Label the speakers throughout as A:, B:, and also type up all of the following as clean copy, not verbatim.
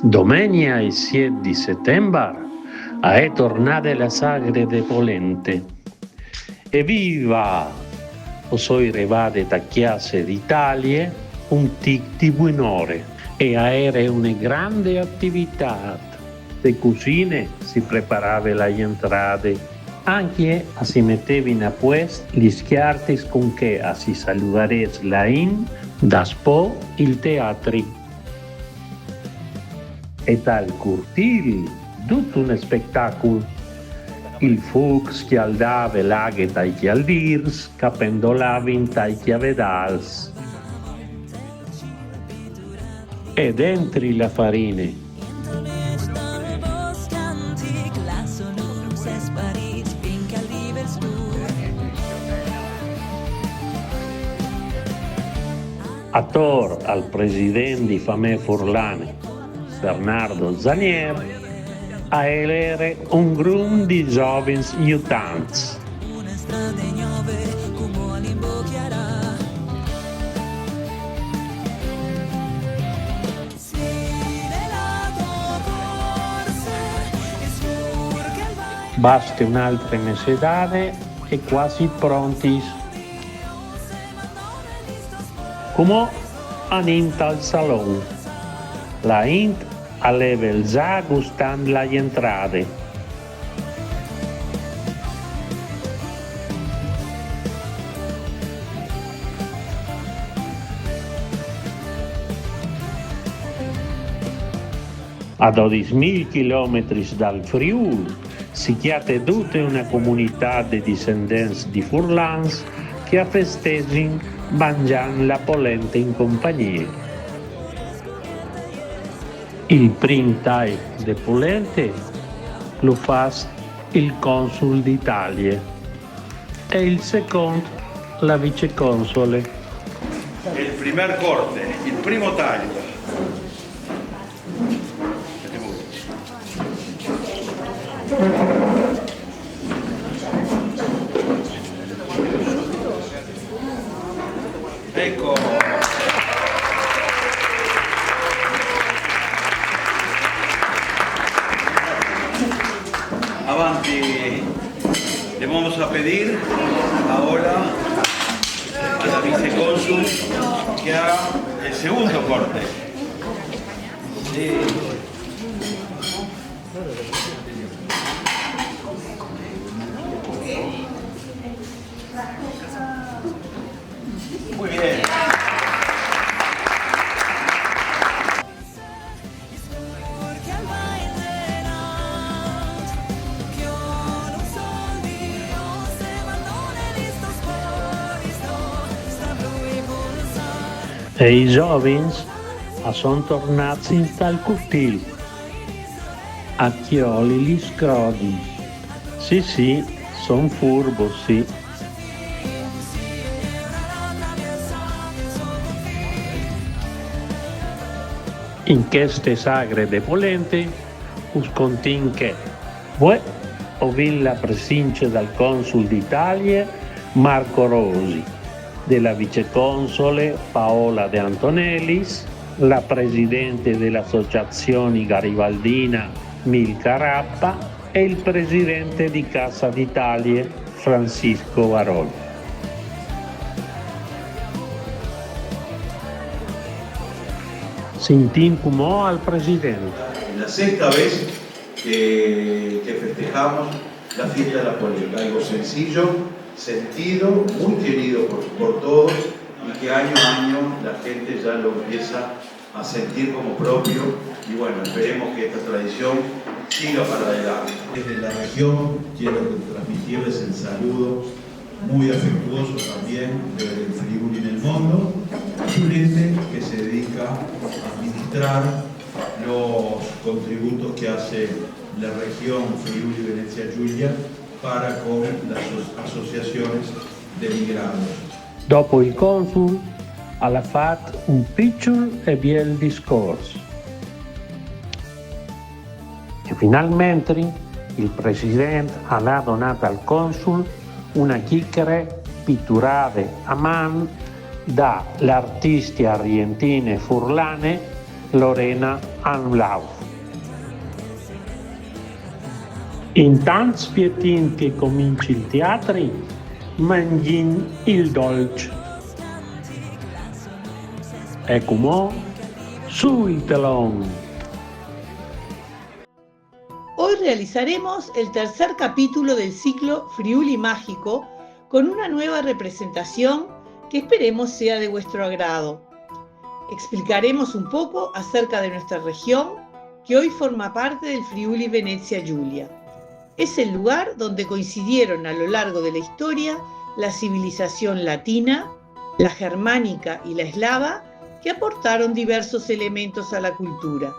A: Domenica il 7 di settembre è tornata la Sagre de Polente. Evviva! Sono arrivate da chiase d'Italia un tic di buonore e era una grande attività. Le cucine si preparava le entrate, anche si mettevano a posto gli schiarti con che si salutare la in da spo il teatri. E dal cortile tutto un spettacolo. Il fuoco schialdava l'aghe dai chialdirs, che pendolavano dai chiavedals. E dentro la farina. Attor al presidente di Famè Furlane, Bernardo Zanier, a elere un gruppo di giovani aiutanti. Basta un'altra mesedane e quasi pronti. Come andiamo al salone. La int aveva già gustato le entrate. A 12.000 chilometri dal Friuli si chiede tutta una comunità di discendenti di Furlans che festeggiano mangiando la polenta in compagnia. Il primo taglio di polente lo fa il Consul d'Italia e il secondo la viceconsole.
B: Il primo corte, il primo taglio. Ecco. Avanti, le vamos a pedir ahora a la vicecónsul que haga el segundo corte. Sí. Muy bien.
A: E i giovani sono tornati dal cortile. A chioli gli scrodi. Sì, son furbo, sì. In queste sagre de polente, us contin che voi ovin la presenza del Consul d'Italia Marco Rosi, della viceconsole Paola De Antonellis, la presidente dell'Associazione Garibaldina Milka Rappa e il presidente di Casa d'Italia Francisco Varol. Sintin como al presidente.
B: La sexta vez que festejamos la fiesta de la polenta, algo sencillo, sentido, muy querido por todos y que año a año la gente ya lo empieza a sentir como propio y bueno, esperemos que esta tradición siga para adelante.
C: Desde la región quiero transmitirles el saludo muy afectuoso también del Friuli en el Mundo, un ente que se dedica a administrar los contributos que hace la región Friuli Venezia Giulia para con las asociaciones de migrados.
A: Dopo il consul ha fatto un piccolo e bel discorso. E finalmente il presidente ha donato al consul una chiacchiera pitturata a mano dall'artista argentina furlane Lorena Anlauf. Intanto spietin che cominci il teatro, mangin il dolce. Ecco mo, su il telón.
D: Hoy realizaremos el tercer capítulo del ciclo Friuli Mágico con una nueva representación que esperemos sea de vuestro agrado. Explicaremos un poco acerca de nuestra región, que hoy forma parte del Friuli Venezia Giulia. Es el lugar donde coincidieron a lo largo de la historia la civilización latina, la germánica y la eslava, que aportaron diversos elementos a la cultura.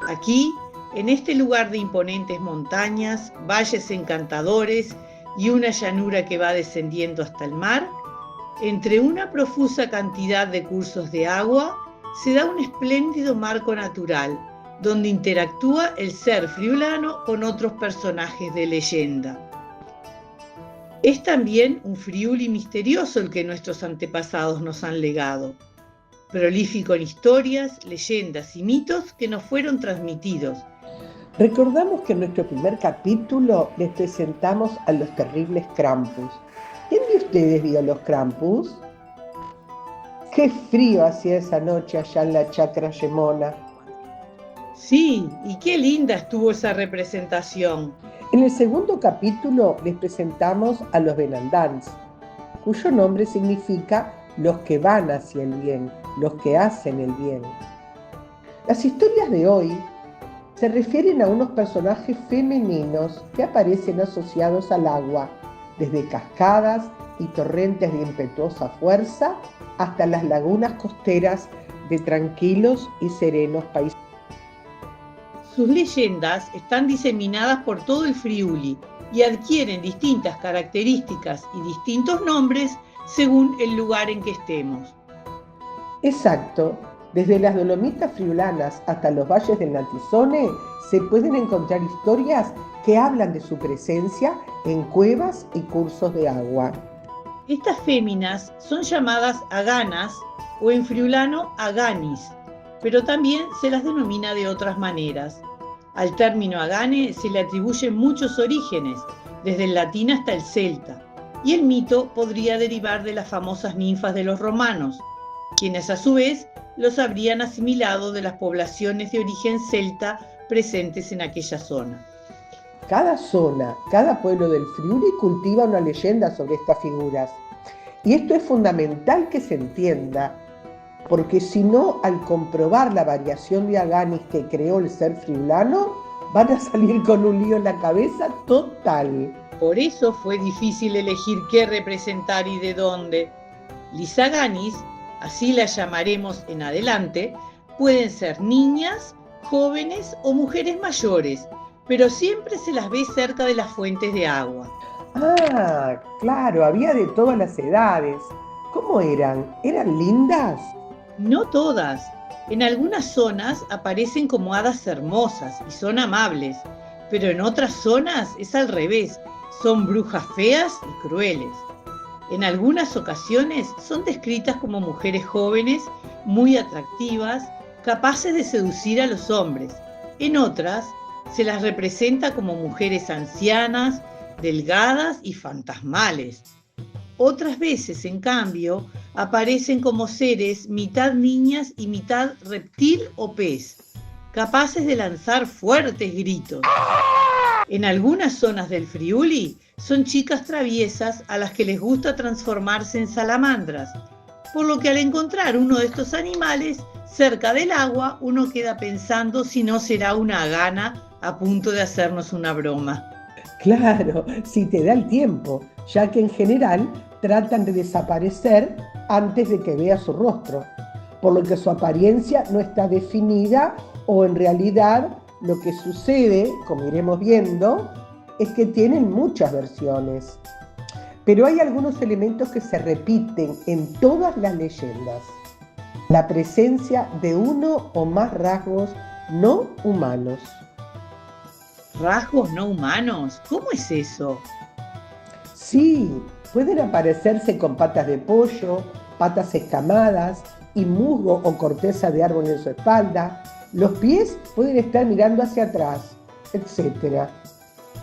D: Aquí, en este lugar de imponentes montañas, valles encantadores y una llanura que va descendiendo hasta el mar, entre una profusa cantidad de cursos de agua, se da un espléndido marco natural, donde interactúa el ser friulano con otros personajes de leyenda. Es también un Friuli misterioso el que nuestros antepasados nos han legado, prolífico en historias, leyendas y mitos que nos fueron transmitidos.
E: Recordamos que en nuestro primer capítulo les presentamos a los terribles Krampus. ¿Quién de ustedes vio los Krampus? ¡Qué frío hacía esa noche allá en la Chacra Yemona!
D: Sí, y qué linda estuvo esa representación.
E: En el segundo capítulo les presentamos a los Benandans, cuyo nombre significa los que van hacia el bien, los que hacen el bien. Las historias de hoy se refieren a unos personajes femeninos que aparecen asociados al agua, desde cascadas y torrentes de impetuosa fuerza hasta las lagunas costeras de tranquilos y serenos paisajes.
D: Sus leyendas están diseminadas por todo el Friuli y adquieren distintas características y distintos nombres según el lugar en que estemos.
E: Exacto. Desde las Dolomitas friulanas hasta los valles del Natisone se pueden encontrar historias que hablan de su presencia en cuevas y cursos de agua.
D: Estas féminas son llamadas aganas o en friulano aganis, pero también se las denomina de otras maneras. Al término agane se le atribuyen muchos orígenes, desde el latín hasta el celta, y el mito podría derivar de las famosas ninfas de los romanos, quienes a su vez los habrían asimilado de las poblaciones de origen celta presentes en aquella zona.
E: Cada zona, cada pueblo del Friuli cultiva una leyenda sobre estas figuras. Y esto es fundamental que se entienda, porque si no, al comprobar la variación de aganis que creó el ser friulano, van a salir con un lío en la cabeza total.
D: Por eso fue difícil elegir qué representar y de dónde. Lisaganis, así las llamaremos en adelante, pueden ser niñas, jóvenes o mujeres mayores, pero siempre se las ve cerca de las fuentes de agua.
E: Ah, claro, había de todas las edades. ¿Cómo eran? ¿Eran lindas?
D: No todas. En algunas zonas aparecen como hadas hermosas y son amables, pero en otras zonas es al revés, son brujas feas y crueles. En algunas ocasiones son descritas como mujeres jóvenes, muy atractivas, capaces de seducir a los hombres. En otras se las representa como mujeres ancianas, delgadas y fantasmales. Otras veces, en cambio, aparecen como seres mitad niñas y mitad reptil o pez, capaces de lanzar fuertes gritos. En algunas zonas del Friuli son chicas traviesas a las que les gusta transformarse en salamandras, por lo que al encontrar uno de estos animales cerca del agua, uno queda pensando si no será una agana a punto de hacernos una broma.
E: Claro, si te da el tiempo, ya que en general tratan de desaparecer antes de que vea su rostro, por lo que su apariencia no está definida o en realidad lo que sucede, como iremos viendo, es que tienen muchas versiones. Pero hay algunos elementos que se repiten en todas las leyendas. La presencia de uno o más rasgos no humanos.
D: ¿Rasgos no humanos? ¿Cómo es eso?
E: Sí, pueden aparecerse con patas de pollo, patas escamadas y musgo o corteza de árbol en su espalda. Los pies pueden estar mirando hacia atrás, etc.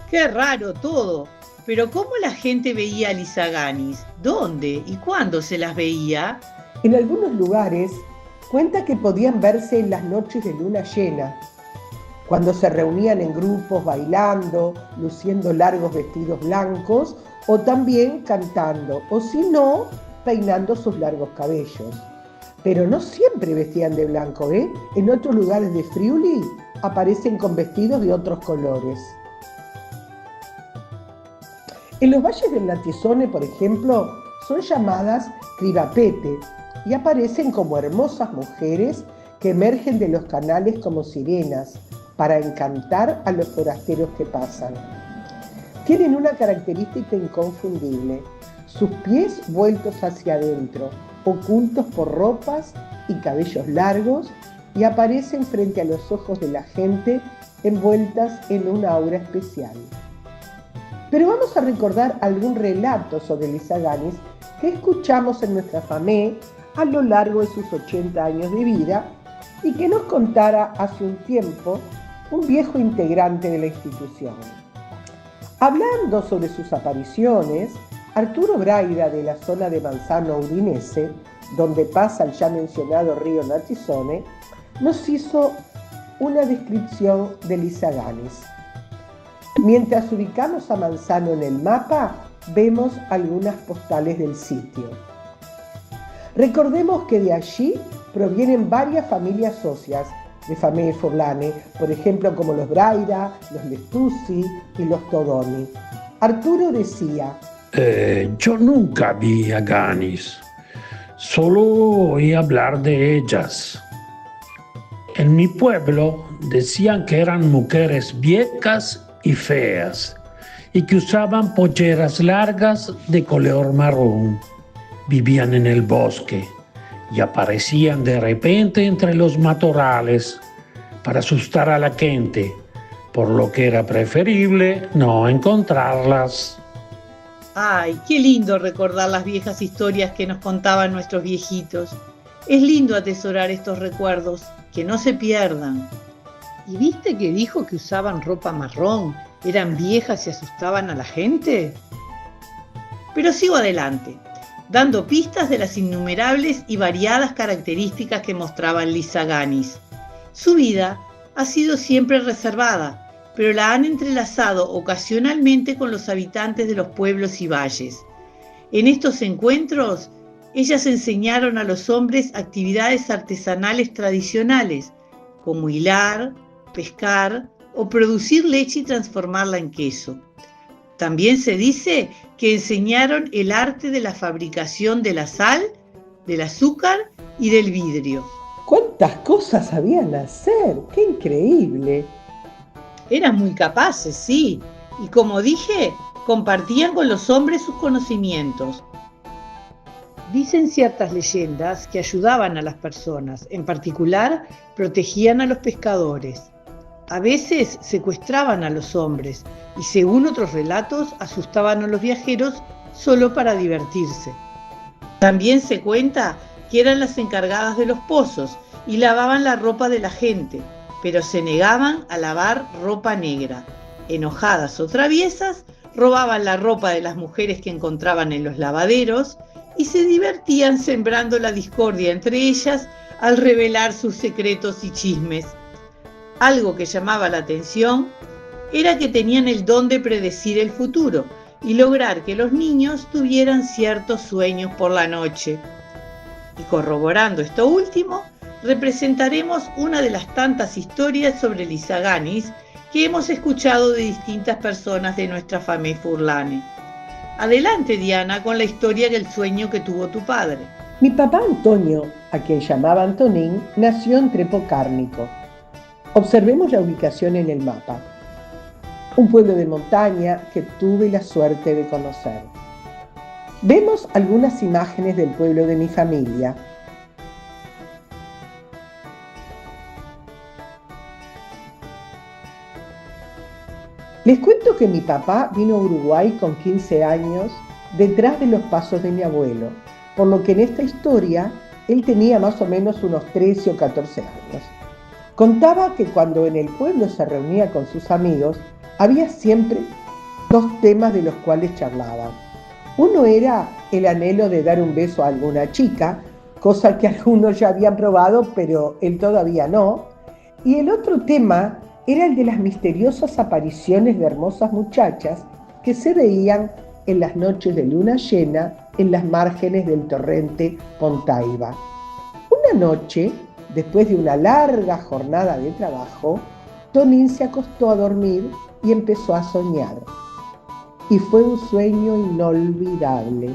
D: Qué raro todo. Pero ¿cómo la gente veía a Lizaganis? ¿Dónde y cuándo se las veía?
E: En algunos lugares cuenta que podían verse en las noches de luna llena, cuando se reunían en grupos bailando, luciendo largos vestidos blancos o también cantando, o si no, peinando sus largos cabellos. Pero no siempre vestían de blanco, ¿eh? En otros lugares de Friuli aparecen con vestidos de otros colores. En los valles del Natisone, por ejemplo, son llamadas cribapete y aparecen como hermosas mujeres que emergen de los canales como sirenas para encantar a los forasteros que pasan. Tienen una característica inconfundible: sus pies vueltos hacia adentro, ocultos por ropas y cabellos largos, y aparecen frente a los ojos de la gente envueltas en una aura especial. Pero vamos a recordar algún relato sobre Lizaganis que escuchamos en nuestra FAME a lo largo de sus 80 años de vida y que nos contara hace un tiempo un viejo integrante de la institución. Hablando sobre sus apariciones, Arturo Braida, de la zona de Manzano Udinese, donde pasa el ya mencionado río Natisone, nos hizo una descripción de Lizaganis. Mientras ubicamos a Manzano en el mapa, vemos algunas postales del sitio. Recordemos que de allí provienen varias familias socias de Famiglie Furlane, por ejemplo como los Braida, los Lestusi y los Todoni. Arturo decía:
A: Yo nunca vi a Ganis, solo oí hablar de ellas. En mi pueblo decían que eran mujeres viejas y feas, y que usaban polleras largas de color marrón. Vivían en el bosque y aparecían de repente entre los matorrales para asustar a la gente, por lo que era preferible no encontrarlas.
D: Ay, qué lindo recordar las viejas historias que nos contaban nuestros viejitos. Es lindo atesorar estos recuerdos, que no se pierdan. ¿Y viste que dijo que usaban ropa marrón, eran viejas y asustaban a la gente? Pero sigo adelante, dando pistas de las innumerables y variadas características que mostraban Lizaganis. Su vida ha sido siempre reservada, pero la han entrelazado ocasionalmente con los habitantes de los pueblos y valles. En estos encuentros, ellas enseñaron a los hombres actividades artesanales tradicionales, como hilar, pescar o producir leche y transformarla en queso. También se dice que enseñaron el arte de la fabricación de la sal, del azúcar y del vidrio.
E: ¿Cuántas cosas sabían hacer? ¡Qué increíble!
D: Eran muy capaces, sí, y como dije, compartían con los hombres sus conocimientos. Dicen ciertas leyendas que ayudaban a las personas, en particular protegían a los pescadores. A veces secuestraban a los hombres y, según otros relatos, asustaban a los viajeros solo para divertirse. También se cuenta que eran las encargadas de los pozos y lavaban la ropa de la gente, pero se negaban a lavar ropa negra. Enojadas o traviesas, robaban la ropa de las mujeres que encontraban en los lavaderos y se divertían sembrando la discordia entre ellas al revelar sus secretos y chismes. Algo que llamaba la atención era que tenían el don de predecir el futuro y lograr que los niños tuvieran ciertos sueños por la noche. Y corroborando esto último, representaremos una de las tantas historias sobre Lizaganis que hemos escuchado de distintas personas de nuestra Famiglie Furlane. Adelante, Diana, con la historia del sueño que tuvo tu padre.
E: Mi papá Antonio, a quien llamaba Antonín, nació en Trepo Cárnico. Observemos la ubicación en el mapa. Un pueblo de montaña que tuve la suerte de conocer. Vemos algunas imágenes del pueblo de mi familia. Les cuento que mi papá vino a Uruguay con 15 años detrás de los pasos de mi abuelo, por lo que en esta historia él tenía más o menos unos 13 o 14 años. Contaba que cuando en el pueblo se reunía con sus amigos, Había siempre dos temas de los cuales charlaban. Uno era el anhelo de dar un beso a alguna chica, cosa que algunos ya habían probado, pero él todavía no. Y el otro tema era el de las misteriosas apariciones de hermosas muchachas que se veían en las noches de luna llena en las márgenes del torrente Pontaiba. Una noche, después de una larga jornada de trabajo, Tonín se acostó a dormir y empezó a soñar. Y fue un sueño inolvidable.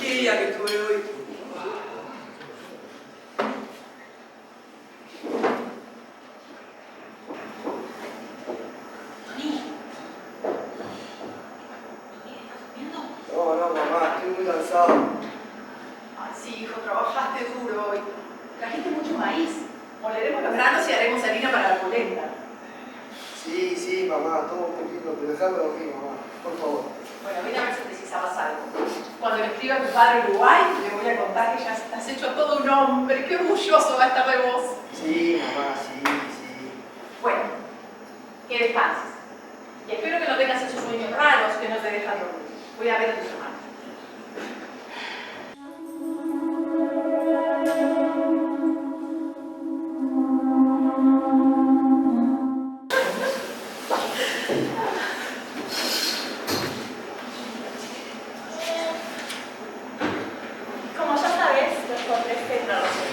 F: Qué día que tuve hoy. No, mamá, estoy muy cansado.
G: Ay, sí, hijo, trabajaste duro hoy. Trajiste mucho maíz. Moleremos los granos y haremos harina para la polenta.
F: Sí, mamá, todo un poquito, pero déjame dormir, mamá, por favor.
G: Bueno, ven a ver si precisabas algo. Cuando le escriba a tu padre en Uruguay, le voy a contar que ya has hecho todo un hombre. Qué orgulloso va a estar de vos.
F: Sí, mamá, sí.
G: Bueno, que descanses. Y espero que no tengas esos sueños raros que no te dejan dormir. Voy a ver a tus hermanos.
H: Como ya sabes, los hombres te trabajan.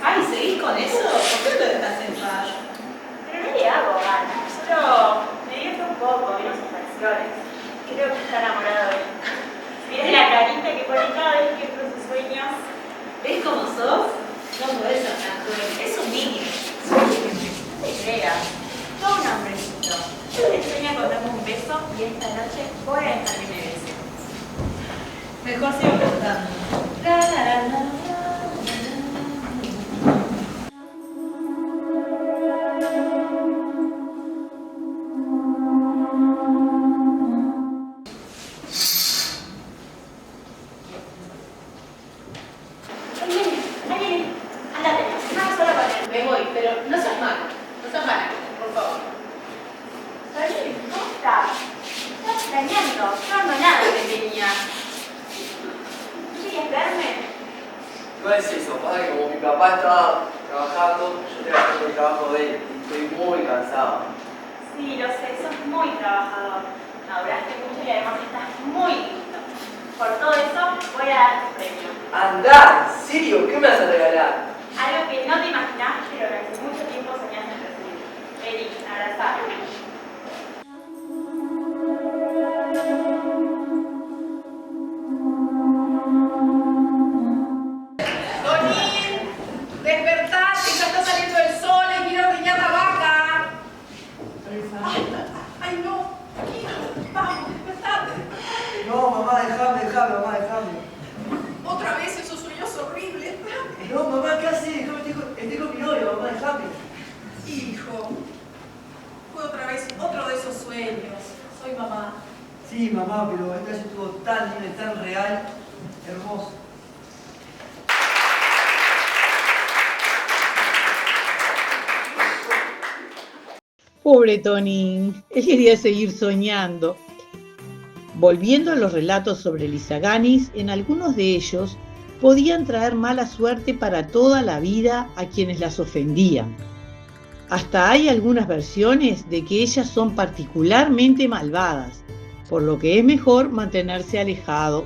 G: Ay, ¿seguís con eso? ¿Por qué te dejas entrar?
H: Pero no le hago ganas, solo me divierto un poco, veo sus acciones. Creo que está enamorado de él. Si vieras la carita que pone cada vez que entro en sus sueños.
G: ¿Ves cómo sos? No podés ser tan cruel. Es un niño.
H: No te creas, todo un hombrecito. Yo le sueño con darme un beso y esta noche voy a dejar que me bese.
G: Mejor sigo contando.
H: La, la, la, la, la.
G: Me voy, pero no seas mala. No seas mala, por favor.
H: Oye, ¿cómo estás? Estás extrañando, no ando nada de niña. ¿Querías verme?
F: No es eso, pasa que como mi papá estaba trabajando, yo estoy haciendo el trabajo de él y estoy muy cansado.
H: Sí, lo sé, sos muy trabajador. Maduraste mucho y además estás muy lindo. Por todo eso voy a darte un premio.
F: ¡Anda! ¿En serio? ¿Qué me vas a regalar?
H: Algo que no te imaginás, pero que hace mucho tiempo soñaste en recibir. Vení, abrazame.
G: Tonín, despertate, ya está saliendo el sol y quiero ordeñar la vaca. Ay, no. Vamos, despertate.
F: No, mamá, déjame, mamá, déjame.
G: Otra vez esos sueños horribles.
F: No, mamá, ¿qué haces? Déjame, estoy con mi novio, mamá, déjame.
G: Hijo, fue otra vez otro de esos sueños. Soy mamá.
F: Sí, mamá, pero esta vez estuvo tan lindo y tan real, hermoso.
D: Pobre Tony, él quería seguir soñando. Volviendo a los relatos sobre Lizaganis, en algunos de ellos podían traer mala suerte para toda la vida a quienes las ofendían. Hasta hay algunas versiones de que ellas son particularmente malvadas, por lo que es mejor mantenerse alejado.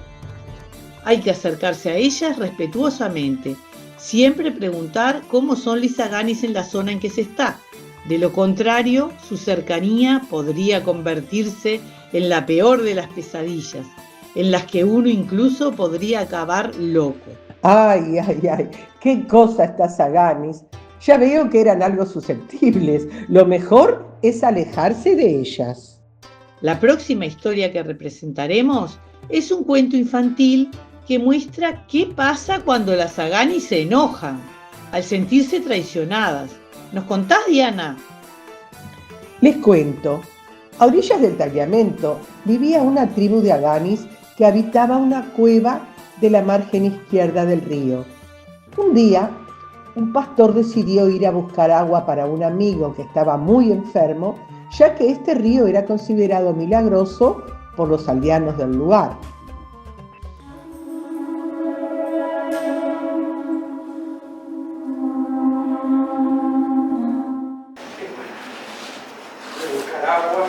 D: Hay que acercarse a ellas respetuosamente, siempre preguntar cómo son Lizaganis en la zona en que se está. De lo contrario, su cercanía podría convertirse en la peor de las pesadillas, en las que uno incluso podría acabar loco.
E: Ay, qué cosa está Saganis. Ya veo que eran algo susceptibles. Lo mejor es alejarse de ellas.
D: La próxima historia que representaremos es un cuento infantil que muestra qué pasa cuando las Saganis se enojan, al sentirse traicionadas. ¿Nos contás, Diana?
E: Les cuento. A orillas del Tagliamento vivía una tribu de Aganis que habitaba una cueva de la margen izquierda del río. Un día, un pastor decidió ir a buscar agua para un amigo que estaba muy enfermo, ya que este río era considerado milagroso por los aldeanos del lugar.
I: Agua.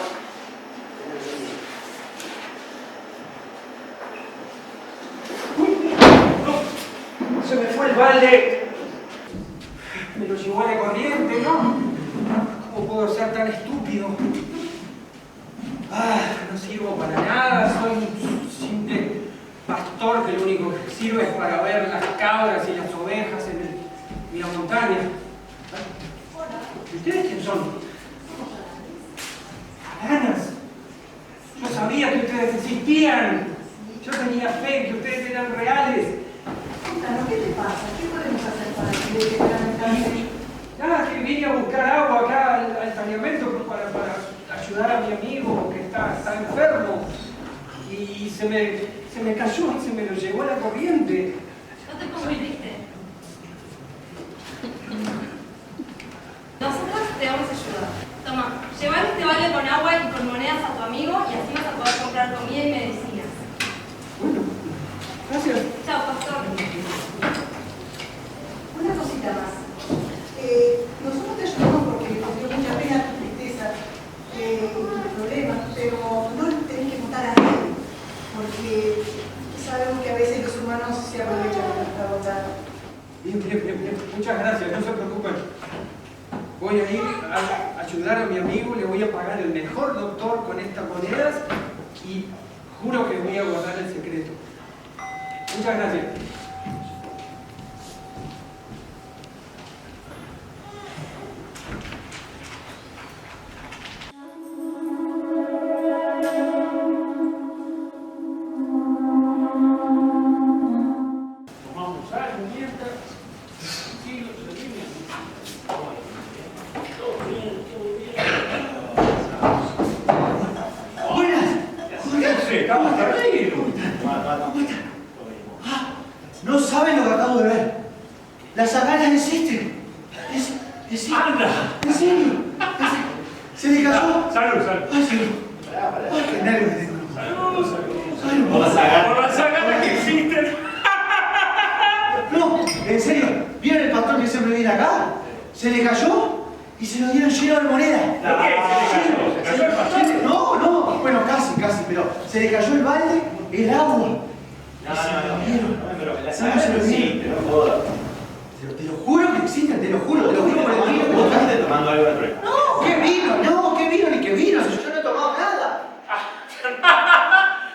I: ¡No! Se me fue el balde. Me lo llevó la corriente, ¿no? ¿Cómo puedo ser tan estúpido? No sirvo para nada, soy un simple pastor que lo único que sirve es para ver las cabras y las ovejas en la montaña. ¿Y ustedes quién son? Ganas. Yo sabía que ustedes existían. Yo tenía fe que ustedes eran reales.
G: Cuéntanos, ¿qué te pasa? ¿Qué podemos hacer para que te tranquilices?
I: Nada, que vine a buscar agua acá al saneamiento para ayudar a mi amigo que está enfermo. Y se me cayó y se me lo llevó la corriente.
J: No te pongas triste. Nosotros te vamos a ayudar. Toma, lleva este balde con agua y con monedas a tu amigo y así vas a poder comprar comida y medicinas.
I: Bueno, gracias.
J: Chao, pastor.
G: Una cosita más. Nosotros te ayudamos porque nos dio mucha pena tu tristeza y tus problemas, pero no tenés que contar a nadie, porque sabemos que a veces los humanos se aprovechan de nuestra bondad.
I: Bien. Muchas gracias, no se preocupen. Voy a ir a ayudar a mi amigo, le voy a pagar el mejor doctor con estas monedas y juro que voy a guardar el secreto. Muchas gracias.
A: Tomamos algo mientras. Tranquilo, seguimos. Todo bien.
K: Estamos tranquilos. No saben lo que acabo de ver. Las saganas existen.
A: ¡Anda!
K: ¿En serio? ¿Se le cayó?
A: Salud.
K: Ay, salud. Ay, qué nervios que tengo.
A: Salud. Por las saganas que existen.
K: No, en serio. ¿Vieron el pastor que siempre viene acá? Se le cayó y se lo dieron lleno de moneda.
A: ¿Qué? ¿Se le cayó el pastor?
K: No, bueno, casi, pero se le cayó el balde, el agua.
A: Pero las saganas existen, no jodas.
K: Te lo juro que existen, te lo juro por el vino que
A: ¿Vos
K: tomaste.
A: estás tomando algo de prueba?
K: No, qué vino, ni qué vino. Si yo no he tomado nada.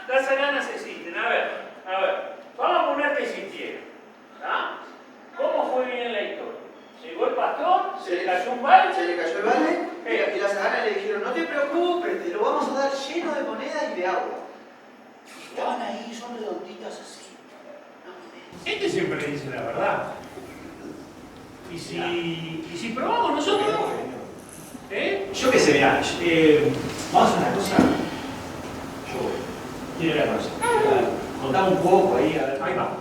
A: Las saganas existen. A ver. Vamos a poner que existieron. ¿Ah? ¿Cómo fue bien la historia? Llegó el pastor, se le cayó un balde.
K: Se le cayó el balde y las saganas le dijeron, no te preocupes, te lo vamos a dar lleno de monedas y de agua. Estaban ahí, son redonditas así.
A: Este siempre dice la verdad. ¿Y si probamos nosotros?
L: Yo qué sé, mirá, vamos a hacer una cosa. Yo quiero ir a conocer. Contame un poco ahí, a ver.
A: Ahí va.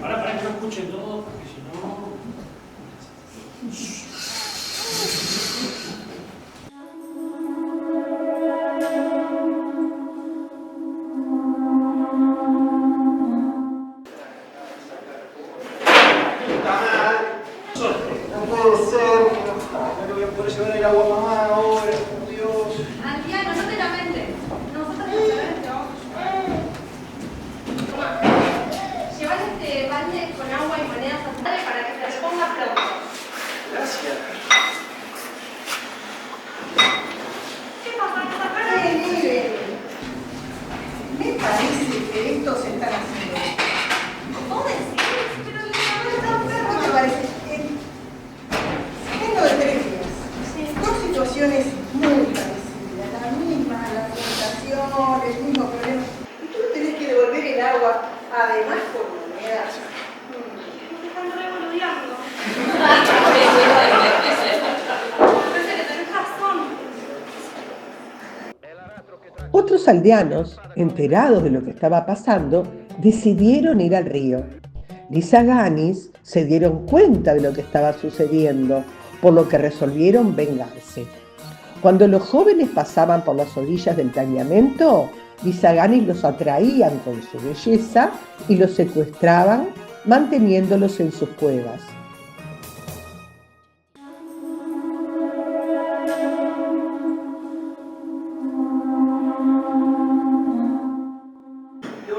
A: Para que no escuchen todo, porque si no...
K: No puede ser, no le voy a poder llevar el agua a mamá ahora, por Dios.
J: Antiano, no te lamentes. Nosotros te vamos a ayudar. Toma, llevar este balde con agua y monedas a tu padre para que se le ponga pronto.
K: Gracias.
J: ¿Qué pasa?
G: Mire, me parece que estos están haciendo.
J: ¿Vos decís? Pero el niño está
G: ¿No te
J: enfermo.
G: parece? Tengo de 3 días. Dos situaciones
E: Algunos aldeanos, enterados de lo que estaba pasando, decidieron ir al río. Lizaganis se dieron cuenta de lo que estaba sucediendo, por lo que resolvieron vengarse. Cuando los jóvenes pasaban por las orillas del planeamiento, Lizaganis los atraían con su belleza y los secuestraban, manteniéndolos en sus cuevas.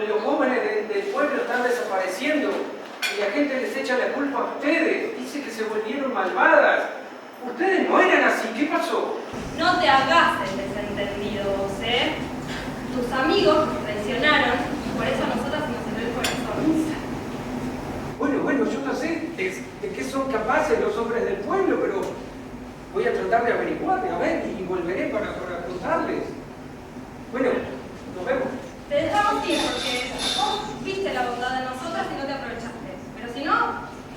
I: Los jóvenes del pueblo están desapareciendo y la gente les echa la culpa a ustedes. Dice que se volvieron malvadas. Ustedes no eran así. ¿Qué pasó?
J: No te hagas el desentendido, ¿eh? Tus amigos nos traicionaron y por eso a nosotras se nos cerró el corazón.
I: Bueno, yo no sé de qué son capaces los hombres del pueblo, pero voy a tratar de averiguar, a ver, y volveré para contarles. Bueno, nos vemos.
J: Te dejamos ir porque vos viste la bondad de nosotras y no te aprovechaste. Pero si no,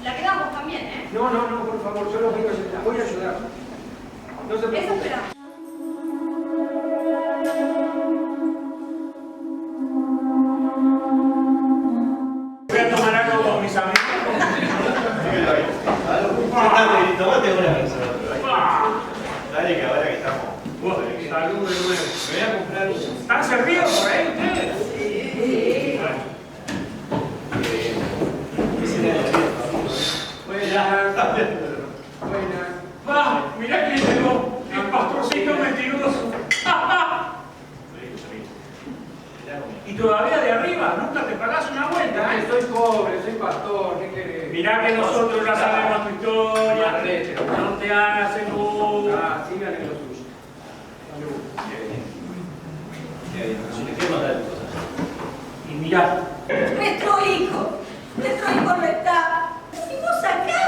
J: la quedamos también, ¿eh?
I: No, por favor, yo los voy a ayudar. No se preocupen.
J: Eso esperamos.
L: Voy a tomar algo con mis amigos.
K: Tomate una vez. Dale que ahora que estamos.
L: Salud de nuevo. Me voy a comprar un... ¿Están servidos por ahí ustedes? Sí.
I: Buenas.
L: ¡Va! Mirá quién llegó. El pastorcito mentiroso. ¿Y todavía de arriba? ¿Nunca te pagás una vuelta?
I: Ay, soy pobre, soy pastor, ¿qué querés?
L: Mirá que nosotros ya sabemos tu historia. No te hagas el bobo.
I: Sigan en lo suyo.
L: Y mirá.
G: Nuestro hijo no está. Y vos acá,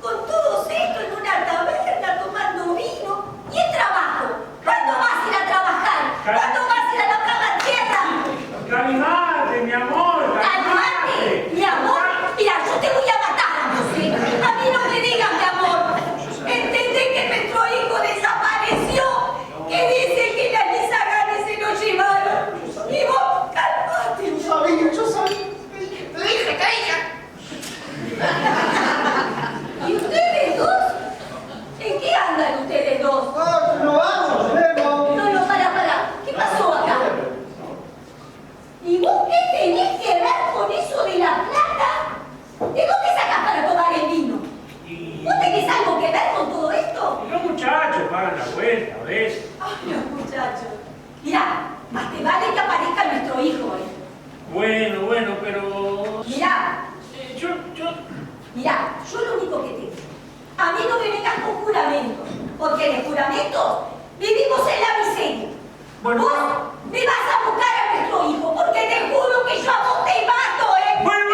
G: con todos estos en una taberna tomando vino y el trabajo. ¿Cuándo vas a ir a trabajar? ¿Cuándo vas a ir a labrar la tierra?
L: Calmate, mi amor.
G: Calmate, mi amor. Mira, yo te voy a matar a vos, ¿eh? A mí no me digas mi amor. Entendé que nuestro hijo desapareció. Que dice que las Lizaganis se lo llevaron. Y vos, calmate.
K: Yo sabía.
G: Te dije, cariño. ¿Y ustedes dos? ¿En qué andan ustedes dos?
K: No vamos, vemos.
G: No, para. ¿Qué pasó acá? ¿Y vos qué tenés que ver con eso de la plata? ¿De dónde sacás para tomar el vino? ¿Vos tenés algo que ver con todo esto?
L: Y los muchachos pagan la vuelta, ¿ves?
G: Ay, los muchachos. Mirá, más te vale que aparezca nuestro hijo, ¿eh?
L: Bueno, pero...
G: Mirá. Mirá, yo lo único que te digo, a mí no me vengas con juramentos, porque en el juramento vivimos en la miseria.
L: Bueno,
G: vos me vas a buscar a nuestro hijo, porque te juro que yo a vos te mato, ¿eh?
L: Bueno,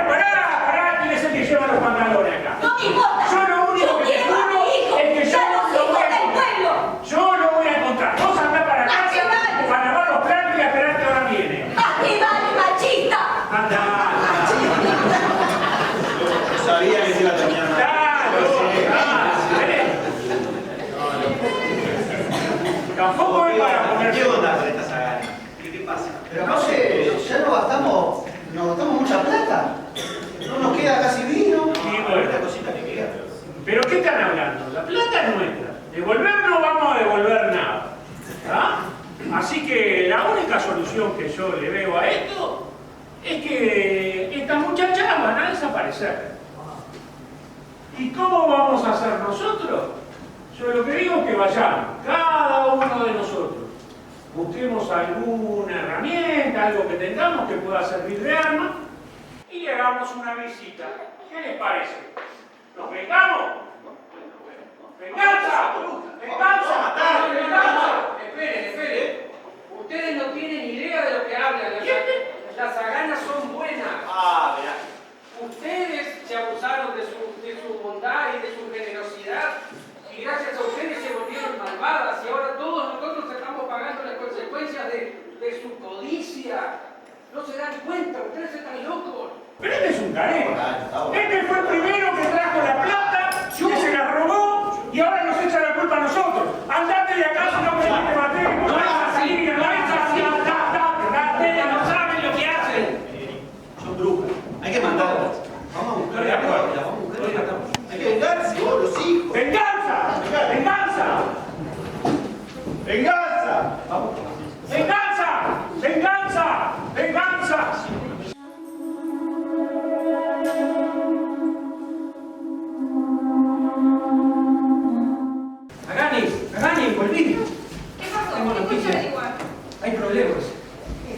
L: pará, ¿quién es el que lleva los pantalones acá?
G: No me importa.
L: Yo lo único que te
G: quiero a
L: juro
G: mi hijo,
L: es que yo
G: a los
L: lo
G: hijos
L: voy a
G: del
L: encontrar.
G: pueblo.
L: Yo lo voy a encontrar. Vos andá para casa
G: vale.
L: para lavar los platos y a esperar que ahora viene.
G: Más te vale, machista.
L: Anda.
K: Yo sabía que se iba a terminar mal.
L: Tampoco es para poner...
K: ¿Qué onda con esta saga? ¿Qué pasa? Pero no sé, ya nos gastamos mucha plata. No nos queda casi vino.
L: Y bueno,
K: esta cosita que queda.
L: ¿Pero qué están hablando? La plata es nuestra. Devolver no vamos a devolver nada. ¿Ah? Así que la única solución que yo le veo a esto es que estas muchachas van a desaparecer. ¿Y cómo vamos a hacer nosotros? Yo lo que digo es que vayamos, cada uno de nosotros, busquemos alguna herramienta, algo que tengamos que pueda servir de arma, y le hagamos una visita. ¿Qué les parece? ¿Nos vengamos? ¡Venganza! ¡Venganza! ¡Venganza!
I: Esperen. Ustedes no tienen idea de lo que hablan. Las zaganas son buenas.
K: Mirá.
I: Ustedes se abusaron de su bondad y de su generosidad. Y gracias a ustedes se volvieron malvadas. Y ahora todos nosotros estamos pagando las consecuencias de su codicia. No se dan cuenta, ustedes están locos.
L: Pero este es un careta. Este fue el primero que trajo la plata, que se la robó y ahora nos echa la culpa a nosotros. Andate de acá si no me matemos. No vas a salir y andar
K: Vamos a buscar la novia, vamos a buscar la novia. Hay que vengarse, vos, los hijos.
L: ¡Venganza! ¡Venganza!
K: ¡Venganza! Vamos.
L: ¡Venganza! ¡Venganza! ¡Venganza!
I: Agani, volví.
J: ¿Qué pasó?
I: Tengo
J: ¿Qué
I: noticias.
J: escucha averiguar?
I: Hay problemas.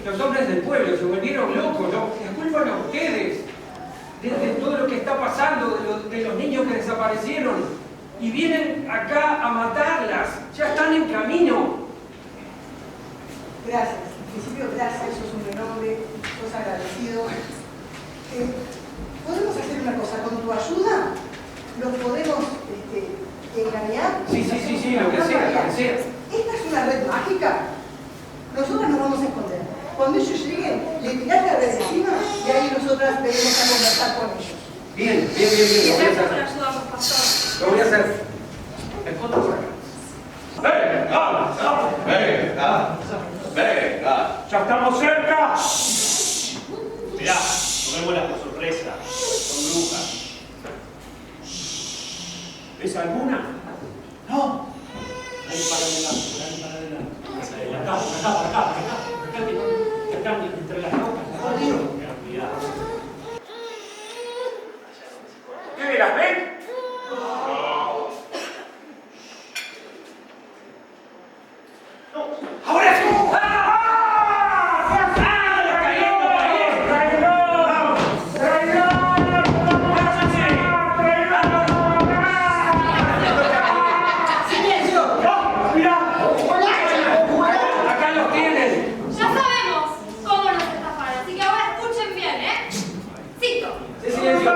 I: Los hombres del pueblo se volvieron locos, les culpan a ustedes de todo lo que está pasando, de los niños que desaparecieron. Y vienen acá a matarlas. Ya están en camino.
G: Gracias. En principio, gracias. Sos un buen hombre. Sos agradecido. ¿Podemos hacer una cosa? Con tu ayuda, los podemos engañar.
I: Sí, lo que sea.
G: Esta es una red mágica. Nosotros nos vamos a esconder. Cuando ellos lleguen, le tirás la red encima y ahí nosotras venimos a conversar con ellos.
I: Bien.
J: Gracias por ayudarnos, pastor.
I: Lo voy a hacer. Me escondo por acá.
L: ¡Venga! ¡Ya estamos cerca!
M: Mirá, tomémoslas por sorpresa. Son brujas.
L: ¿Ves alguna?
K: No.
M: Ahí para adelante.
L: Acá, entre las rocas.
M: Cuidado.
L: ¿Qué las ven?
K: ¡Ahora sí!
I: Acá los tienen.
J: Ya sabemos cómo nos estafar, así que ahora escuchen bien, ¿eh? Cito.
I: Silencio.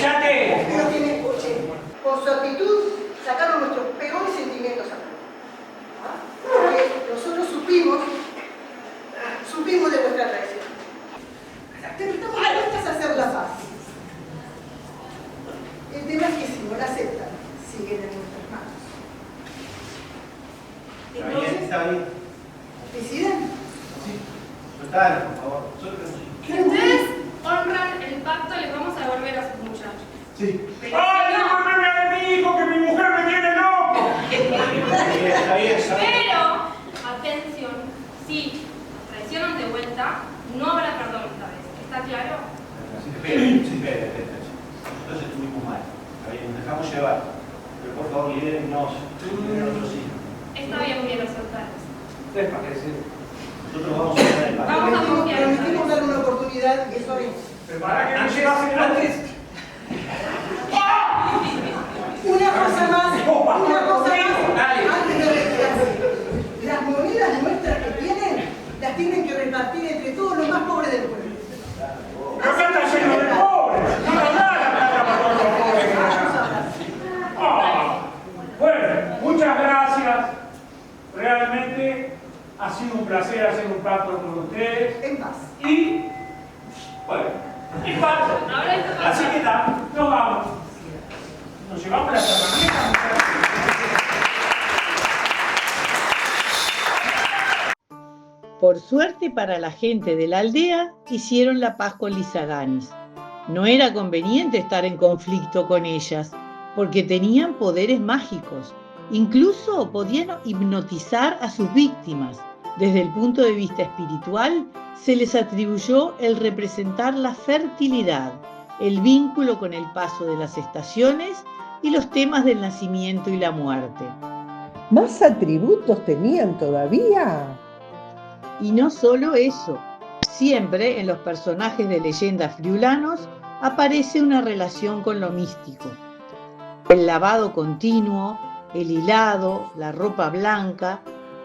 I: ¡Cállate!
G: Pero que me escuchen. Con su actitud sacaron nuestros peores sentimientos a flote. Porque nosotros supimos de vuestra traición. Pero estamos dispuestas a hacer la paz. El tema es que si no la aceptan, siguen en nuestras manos. Entonces,
K: Está bien.
G: ¿deciden?
K: Total, por favor.
J: Si ustedes honran el pacto, les vamos a devolver a sus muchachos.
K: Sí.
J: Pero
L: ¡Ay,
J: si no,
L: devuélveme a mi hijo, que mi mujer me tiene loco!
K: Está bien.
J: pero, atención, si traicionan de vuelta, no habrá perdón esta vez. ¿Está claro?
K: Espera. Nosotros estuvimos mal. Está bien, nos dejamos llevar. Pero por favor, libérennos. Liberen a nuestros hijos.
J: Está bien, los soldados.
I: ¿Les parece?
K: Nosotros vamos a hacer el pacto.
J: Vamos a confiar en
G: Prometimos dar una oportunidad y eso haremos.
L: Prepara que me
I: Antes,
L: llevas
G: Una cosa más,
I: Dale.
G: antes de retirarse. Las monedas nuestras que tienen, las tienen que repartir entre todos los más pobres del pueblo.
L: Acá está lleno de pobres. No da la plata para todos los pobres que vayan. Bueno, muchas gracias. Realmente ha sido un placer hacer un pacto con ustedes.
G: En paz.
L: Y, bueno, y paz.
J: Ahora esto pasa.
L: Así que está, nos vamos. Nos llevamos las herramientas.
D: Por suerte para la gente de la aldea, hicieron la paz con Lizaganis. No era conveniente estar en conflicto con ellas, porque tenían poderes mágicos. Incluso podían hipnotizar a sus víctimas. Desde el punto de vista espiritual, se les atribuyó el representar la fertilidad, el vínculo con el paso de las estaciones y los temas del nacimiento y la muerte.
E: ¿Más atributos tenían todavía?
D: Y no solo eso, siempre en los personajes de leyendas friulanos aparece una relación con lo místico. El lavado continuo, el hilado, la ropa blanca,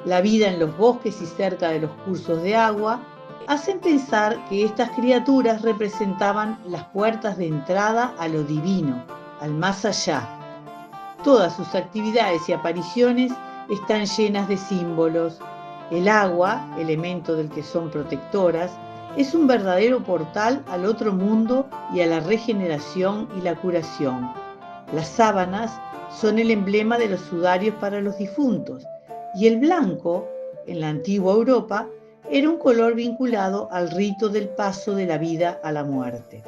D: la vida en los bosques y cerca de los cursos de agua, hacen pensar que estas criaturas representaban las puertas de entrada a lo divino, al más allá. Todas sus actividades y apariciones están llenas de símbolos. El agua, elemento del que son protectoras, es un verdadero portal al otro mundo y a la regeneración y la curación. Las sábanas son el emblema de los sudarios para los difuntos, y el blanco, en la antigua Europa, era un color vinculado al rito del paso de la vida a la muerte.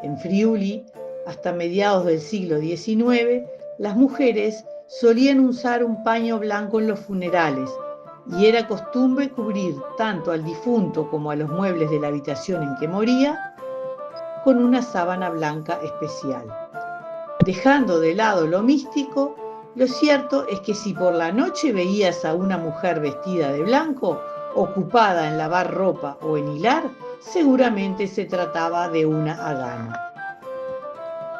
D: En Friuli, hasta mediados del siglo XIX, las mujeres solían usar un paño blanco en los funerales y era costumbre cubrir tanto al difunto como a los muebles de la habitación en que moría con una sábana blanca especial. Dejando de lado lo místico, lo cierto es que si por la noche veías a una mujer vestida de blanco, ocupada en lavar ropa o en hilar, seguramente se trataba de una agana.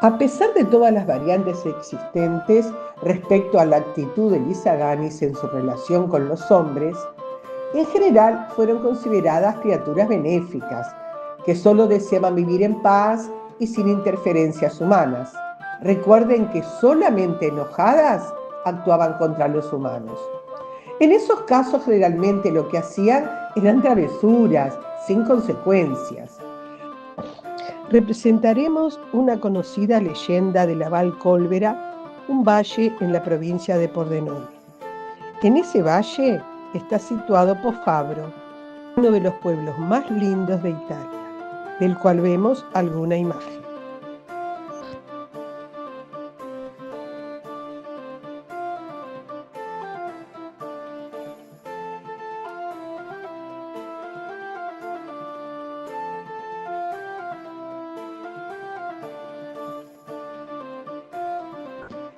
E: A pesar de todas las variantes existentes respecto a la actitud de Lisa Aganis en su relación con los hombres, en general fueron consideradas criaturas benéficas, que solo deseaban vivir en paz y sin interferencias humanas. Recuerden que solamente enojadas actuaban contra los humanos. En esos casos generalmente lo que hacían eran travesuras, sin consecuencias. Representaremos una conocida leyenda de la Val Cólvera, un valle en la provincia de Pordenone. En ese valle está situado Pofabro, uno de los pueblos más lindos de Italia, del cual vemos alguna imagen.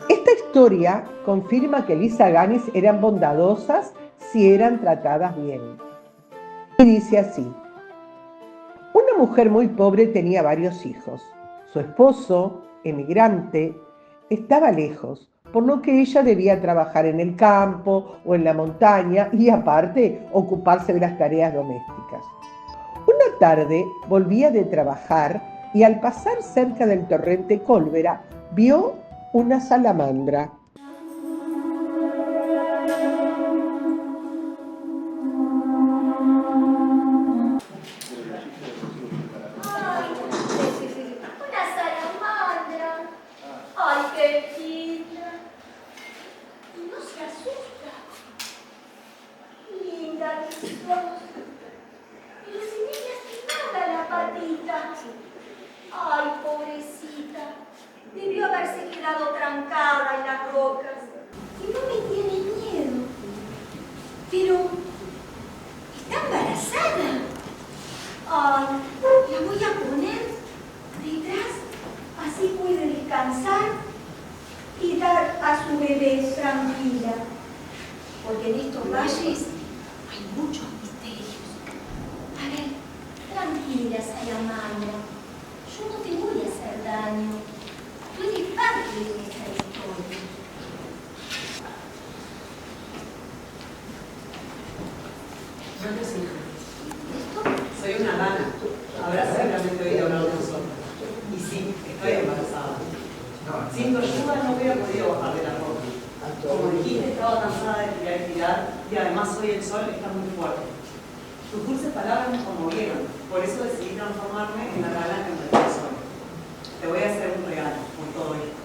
E: Esta historia confirma que Lisa Aganis eran bondadosas si eran tratadas bien. Y dice así: una mujer muy pobre tenía varios hijos. Su esposo, emigrante, estaba lejos, por lo que ella debía trabajar en el campo o en la montaña y aparte ocuparse de las tareas domésticas. Una tarde volvía de trabajar y al pasar cerca del torrente Cólvera vio una salamandra.
N: Soy una rana. Habrás seguramente oído hablar de nosotros. Y sí, estoy embarazada. Sin tu ayuda no hubiera podido bajar de la roca. Como dijiste, estaba cansada de tirar y tirar, y además hoy el sol está muy fuerte. Tus dulces palabras me conmovieron, por eso decidí transformarme en la rana que me soy. Te voy a hacer un regalo por todo esto.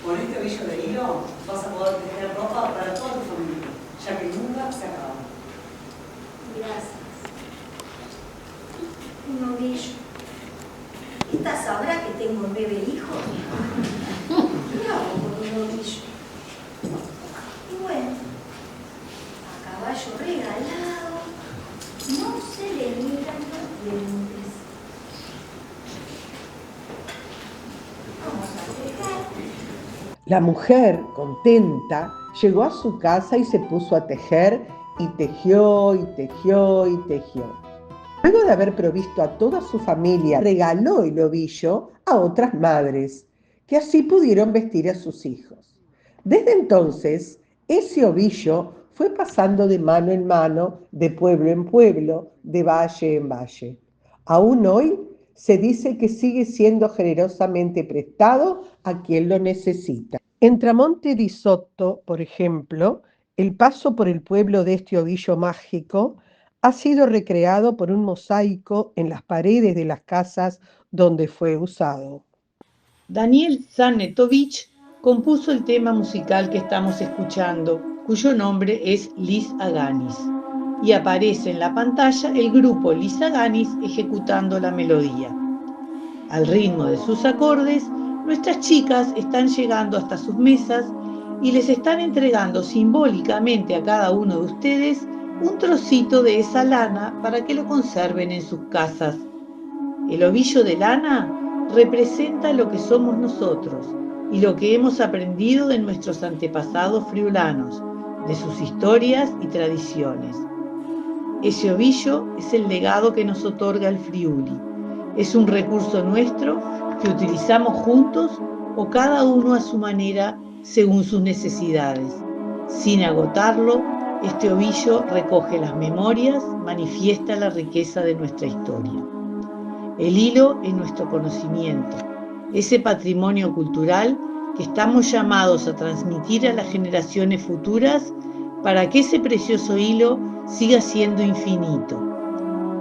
N: Con este ovillo de hilo vas a poder tener ropa para toda tu familia, ya que nunca se acaba.
O: Gracias. Un ovillo. ¿Esta sabrá que tengo 9 hijos? ¿Qué hago con un ovillo? Y bueno, a caballo regalado, no se le miran los dientes. Vamos a tejer.
E: La mujer, contenta, llegó a su casa y se puso a tejer, y tejió, y tejió, y tejió. Luego de haber provisto a toda su familia, regaló el ovillo a otras madres, que así pudieron vestir a sus hijos. Desde entonces, ese ovillo fue pasando de mano en mano, de pueblo en pueblo, de valle en valle. Aún hoy se dice que sigue siendo generosamente prestado a quien lo necesita. En Tramonte di Sotto, por ejemplo, el paso por el pueblo de este ovillo mágico ha sido recreado por un mosaico en las paredes de las casas donde fue usado.
D: Daniel Zanetovich compuso el tema musical que estamos escuchando, cuyo nombre es Lis Aganis. y aparece en la pantalla el grupo Lizaganis ejecutando la melodía. Al ritmo de sus acordes, nuestras chicas están llegando hasta sus mesas y les están entregando simbólicamente a cada uno de ustedes un trocito de esa lana para que lo conserven en sus casas. El ovillo de lana representa lo que somos nosotros y lo que hemos aprendido de nuestros antepasados friulanos, de sus historias y tradiciones. Ese ovillo es el legado que nos otorga el Friuli. Es un recurso nuestro que utilizamos juntos o cada uno a su manera según sus necesidades. Sin agotarlo, este ovillo recoge las memorias, manifiesta la riqueza de nuestra historia. El hilo es nuestro conocimiento, ese patrimonio cultural que estamos llamados a transmitir a las generaciones futuras para que ese precioso hilo siga siendo infinito.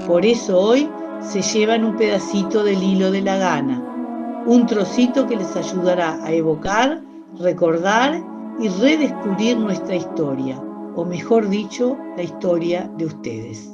D: Por eso hoy se llevan un pedacito del hilo de la gana, un trocito que les ayudará a evocar, recordar y redescubrir nuestra historia, o mejor dicho, la historia de ustedes.